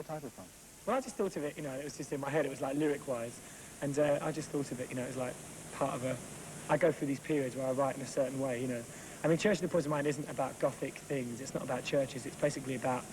type of fun? Well, I just thought of it, you know, it was just in my head, it was like lyric-wise, and I just thought of it, you know, as like part of a... I go through these periods where I write in a certain way, you know. I mean, Church of the Poison Mind isn't about gothic things, it's not about churches, it's basically about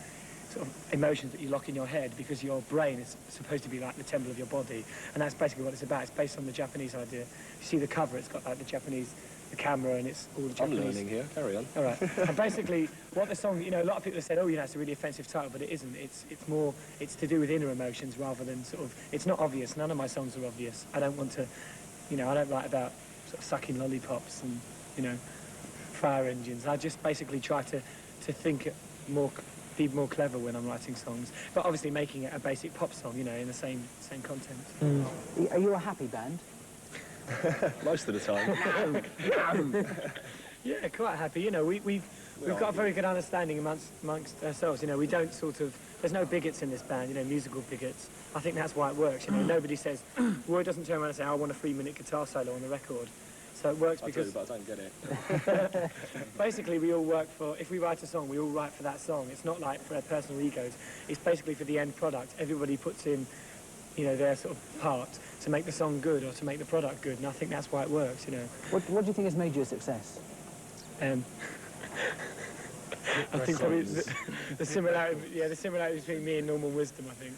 sort of emotions that you lock in your head because your brain is supposed to be like the temple of your body, and that's basically what it's about. It's based on the Japanese idea. You see the cover, it's got like the Japanese, the camera, and it's all the Japanese... I'm learning here, carry on. All right. And basically, what the song, you know, a lot of people have said, oh, you know, it's a really offensive title, but it isn't. It's more, it's to do with inner emotions rather than sort of, it's not obvious. None of my songs are obvious. I don't want to, you know, I don't write about sort of sucking lollipops and, you know, fire engines. I just basically try to think more, be more clever when I'm writing songs, but obviously making it a basic pop song, you know, in the same content. Are you a happy band? Most of the time. Yeah, quite happy. You know, we've got a very good understanding amongst ourselves. You know, we don't sort of... There's no bigots in this band, you know, musical bigots. I think that's why it works, you know. Nobody says... Roy doesn't turn around and say, I want a 3-minute guitar solo on the record. So it works because... I do, but I don't get it. Basically, we all work for... If we write a song, we all write for that song. It's not like for our personal egos. It's basically for the end product. Everybody puts in, you know, their sort of part to make the song good or to make the product good, and I think that's why it works, you know. What do you think has made you a success? I think probably the similarity, yeah, the similarity between me and Normal Wisdom, I think.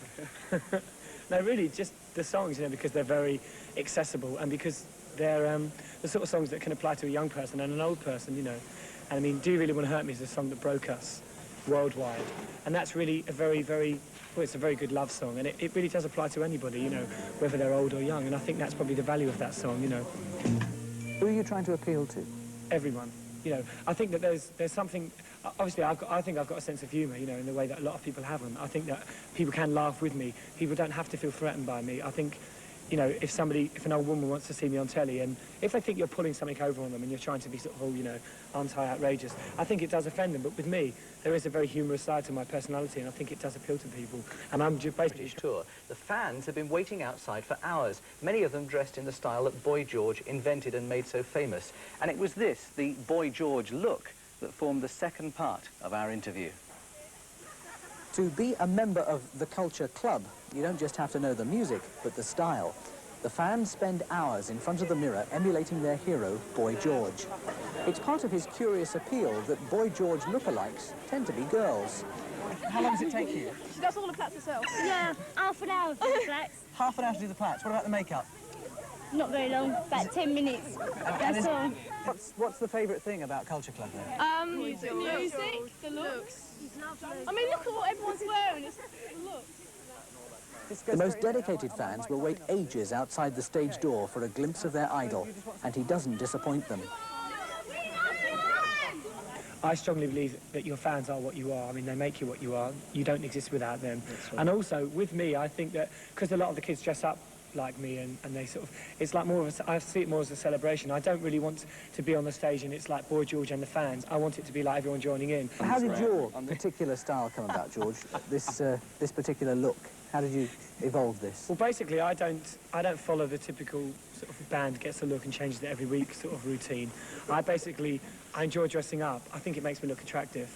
No, really, just the songs, you know, because they're very accessible and because they're the sort of songs that can apply to a young person and an old person, you know. And I mean, Do You Really Want to Hurt Me is a song that broke us worldwide, and that's really a very, very, well, it's a very good love song, and it really does apply to anybody, you know, whether they're old or young, and I think that's probably the value of that song, you know. Who are you trying to appeal to? Everyone. You know, I think that there's something, obviously I think I've got a sense of humour, you know, in the way that a lot of people haven't. I think that people can laugh with me. People don't have to feel threatened by me. I think, you know, if an old woman wants to see me on telly and if they think you're pulling something over on them and you're trying to be sort of all, you know, anti-outrageous, I think it does offend them. But with me, there is a very humorous side to my personality and I think it does appeal to people. And I'm just basically... British tour. The fans have been waiting outside for hours, many of them dressed in the style that Boy George invented and made so famous. And it was this, the Boy George look, that formed the second part of our interview. To be a member of the Culture Club, you don't just have to know the music, but the style. The fans spend hours in front of the mirror emulating their hero, Boy George. It's part of his curious appeal that Boy George lookalikes tend to be girls. How long does it take you? She does all the plaits herself. Yeah, half an hour for the plaits. Half an hour to do the plaits. What about the makeup? Not very long, about 10 minutes. That's all. What's the favourite thing about Culture Club then? The music, the looks. I mean, look at what everyone's wearing. It's the looks. The most dedicated fans will wait ages outside the stage door for a glimpse of their idol, and he doesn't disappoint them. I strongly believe that your fans are what you are. I mean, they make you what you are. You don't exist without them. Right. And also, with me, I think that, because a lot of the kids dress up like me and they sort of, it's like more of a, I see it more as a celebration. I don't really want to be on the stage and it's like Boy George and the fans. I want it to be like everyone joining in. How did your particular style come about, George? This particular look? How did you evolve this? Well, basically, I don't follow the typical sort of band gets a look and changes it every week sort of routine. I enjoy dressing up. I think it makes me look attractive.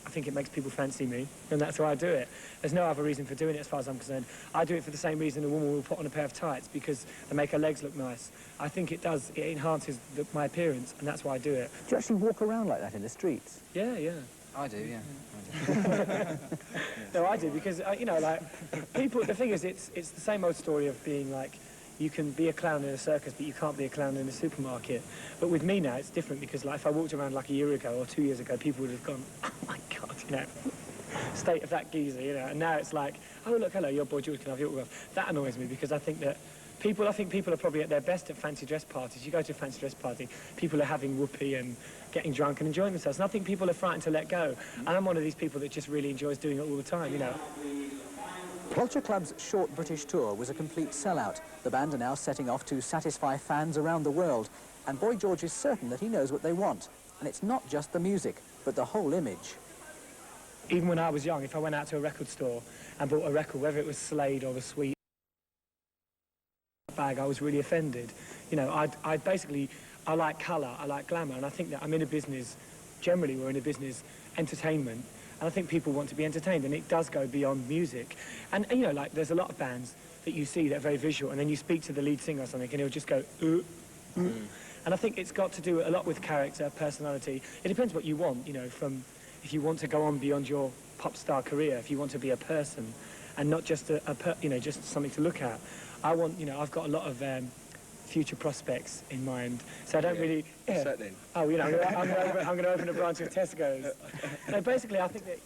I think it makes people fancy me, and that's why I do it. There's no other reason for doing it as far as I'm concerned. I do it for the same reason a woman will put on a pair of tights, because they make her legs look nice. I think it enhances my appearance, and that's why I do it. Do you actually walk around like that in the streets? Yeah, yeah. I do, yeah. No, I do, because, you know, like, people, the thing is, it's the same old story of being like, you can be a clown in a circus, but you can't be a clown in a supermarket. But with me now, it's different, because like, if I walked around like a year ago or 2 years ago, people would have gone, oh my God, you know, state of that geezer, you know. And now it's like, oh, look, hello, you're Boy George, can I have your autograph? That annoys me, because I think people are probably at their best at fancy dress parties. You go to a fancy dress party, people are having whoopee and getting drunk and enjoying themselves. And I think people are frightened to let go. And I'm one of these people that just really enjoys doing it all the time, you know. Culture Club's short British tour was a complete sellout. The band are now setting off to satisfy fans around the world. And Boy George is certain that he knows what they want. And it's not just the music, but the whole image. Even when I was young, if I went out to a record store and bought a record, whether it was Slade or The Sweet bag, I was really offended. You know, I like colour, I like glamour, and I think that I'm in a business, generally we're in a business, entertainment, And I think people want to be entertained, and it does go beyond music. And you know, like, there's a lot of bands that you see that are very visual, and then you speak to the lead singer or something, and he'll just go, And I think it's got to do a lot with character, personality. It depends what you want, you know, from if you want to go on beyond your pop star career, if you want to be a person, and not just just something to look at. I want, you know, I've got a lot of future prospects in mind, so I don't really. Set then. Oh, you know, I'm going to open a branch of Tesco's. No, basically, I think that